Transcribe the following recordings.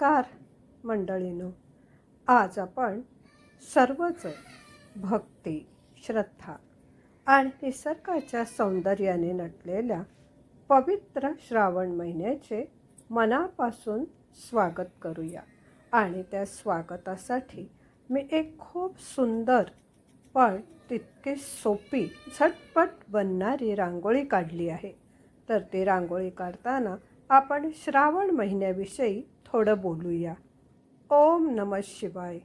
नमस्कार मंडळीनो. आज आपण सर्वजण भक्ती, श्रद्धा आणि निसर्गाच्या सौंदर्याने नटलेल्या पवित्र श्रावण महिन्याचे मनापासून स्वागत करूया. आणि त्या स्वागतासाठी मी एक खूप सुंदर पण तितकी सोपी झटपट बनणारी रांगोळी काढली आहे. तर ती रांगोळी काढताना आपण श्रावण महिन्याविषयी थोडं बोलूया. ओम नमः शिवाय.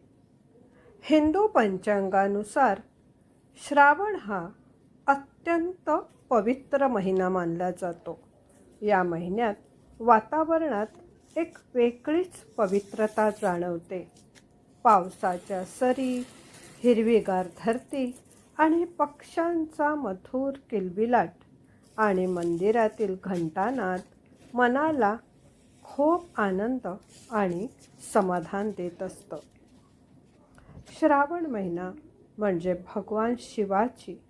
हिंदू पंचांगानुसार श्रावण हा अत्यंत पवित्र महिना मानला जातो. या महिन्यात वातावरणात एक वेगळीच पवित्रता जाणवते. पावसाच्या सरी, हिरवीगार धरती आणि पक्ष्यांचा मधुर किलबिलाट आणि मंदिरातील घंटानाद मनाला खूप आनंद आणि समाधान देत असतं. श्रावण महिना म्हणजे भगवान शिवाची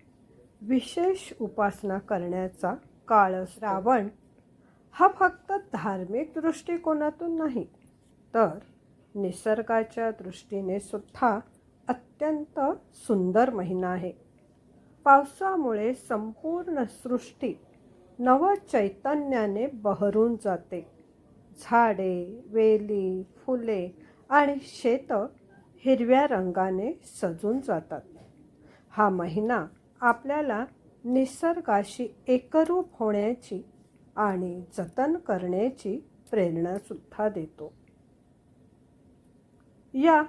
विशेष उपासना करण्याचा काळ. श्रावण हा फक्त धार्मिक दृष्टिकोनातून नाही, तर निसर्गाच्या दृष्टीने सुद्धा अत्यंत सुंदर महिना आहे. पावसामुळे संपूर्ण सृष्टी नवचैतन्याने बहरून जाते. झाडे, वेली, फुले आणि शेतं हिरव्या रंगाने सजून जातात. हा महिना आपल्याला निसर्गाशी एकरूप होण्याची आणि जतन करण्याची प्रेरणासुद्धा देतो. या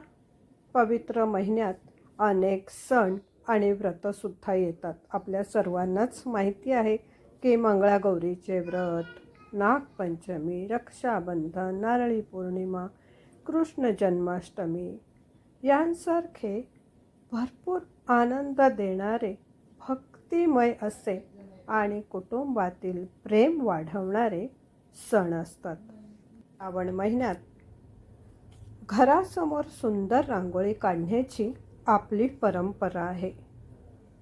पवित्र महिन्यात अनेक सण आणि व्रतसुद्धा येतात. आपल्या सर्वांनाच माहिती आहे की मंगळागौरीचे व्रत, नागपंचमी, रक्षाबंधन, नारळी पौर्णिमा, कृष्ण जन्माष्टमी यांसारखे भरपूर आनंद देणारे, भक्तिमय असे आणि कुटुंबातील प्रेम वाढवणारे सण असतात. श्रावण महिन्यात घरासमोर सुंदर रांगोळी काढण्याची आपली परंपरा आहे.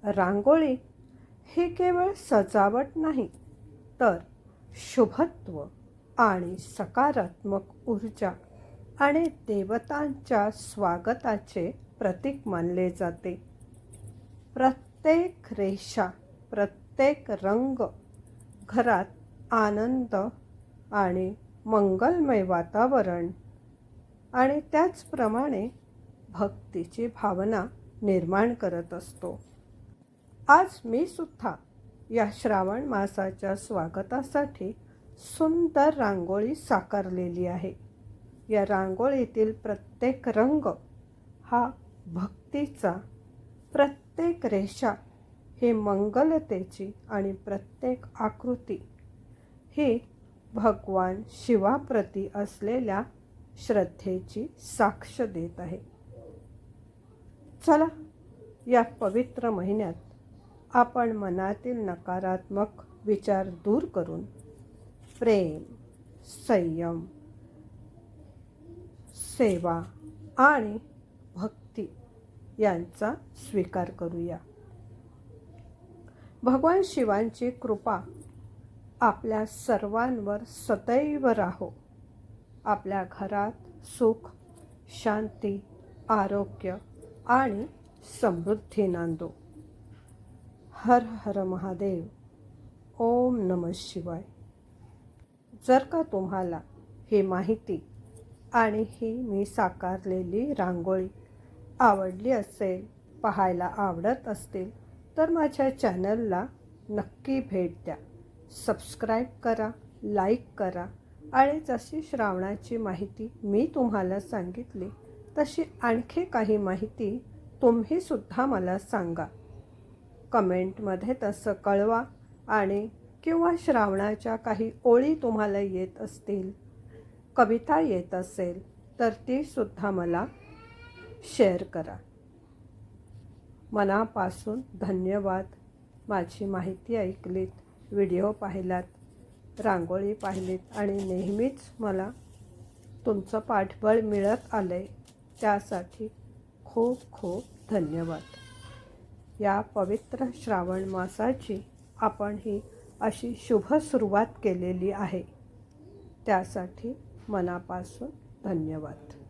रांगोळी ही केवळ सजावट नाही, तर शुभत्व आणि सकारात्मक ऊर्जा आणि देवतांच्या स्वागताचे प्रतीक मानले जाते. प्रत्येक रेषा, प्रत्येक रंग घरात आनंद आणि मंगलमय वातावरण आणि त्याचप्रमाणे भक्तीची भावना निर्माण करत असतो. आज मी सुद्धा या श्रावण मासाच्या स्वागतासाठी सुंदर रांगोळी साकारलेली आहे. या रांगोळीतील प्रत्येक रंग हा भक्तीचा, प्रत्येक रेषा ही मंगलतेची आणि प्रत्येक आकृती ही भगवान शिवाप्रती असलेल्या श्रद्धेची साक्ष देत आहे. चला, या पवित्र महिन्यात आपण मनातील नकारात्मक विचार दूर करून प्रेम, संयम, सेवा आणि भक्ती यांचा स्वीकार करूया. भगवान शिवांची कृपा आपल्या सर्वांवर सदैव राहो. आपल्या घरात सुख, शांती, आरोग्य आणि समृद्धी नांदो. हर हर महादेव. ओम नमः शिवाय. जर का तुम्हाला ही माहिती आणि ही मी साकारलेली रांगोळी आवडली असेल, पाहायला आवडत असतील, तर माझ्या चॅनलला नक्की भेट द्या. सबस्क्राईब करा, लाईक करा आणि जशी श्रावणाची माहिती मी तुम्हाला सांगितली तशी आणखी काही माहिती तुम्हीसुद्धा मला सांगा. कमेंटमध्ये तसं कळवा. आणि किंवा श्रावणाच्या काही ओळी तुम्हाला येत असतील, कविता येत असेल, तर तीसुद्धा मला शेअर करा. मनापासून धन्यवाद. माझी माहिती ऐकलीत, व्हिडिओ पाहिलात, रांगोळी पाहिलीत आणि नेहमीच मला तुमचं पाठबळ मिळत आलं, त्यासाठी खूप खूप धन्यवाद. या पवित्र श्रावण मासाची आपण ही अशी शुभ सुरुवात केलेली आहे, त्यासाठी मनापासून धन्यवाद.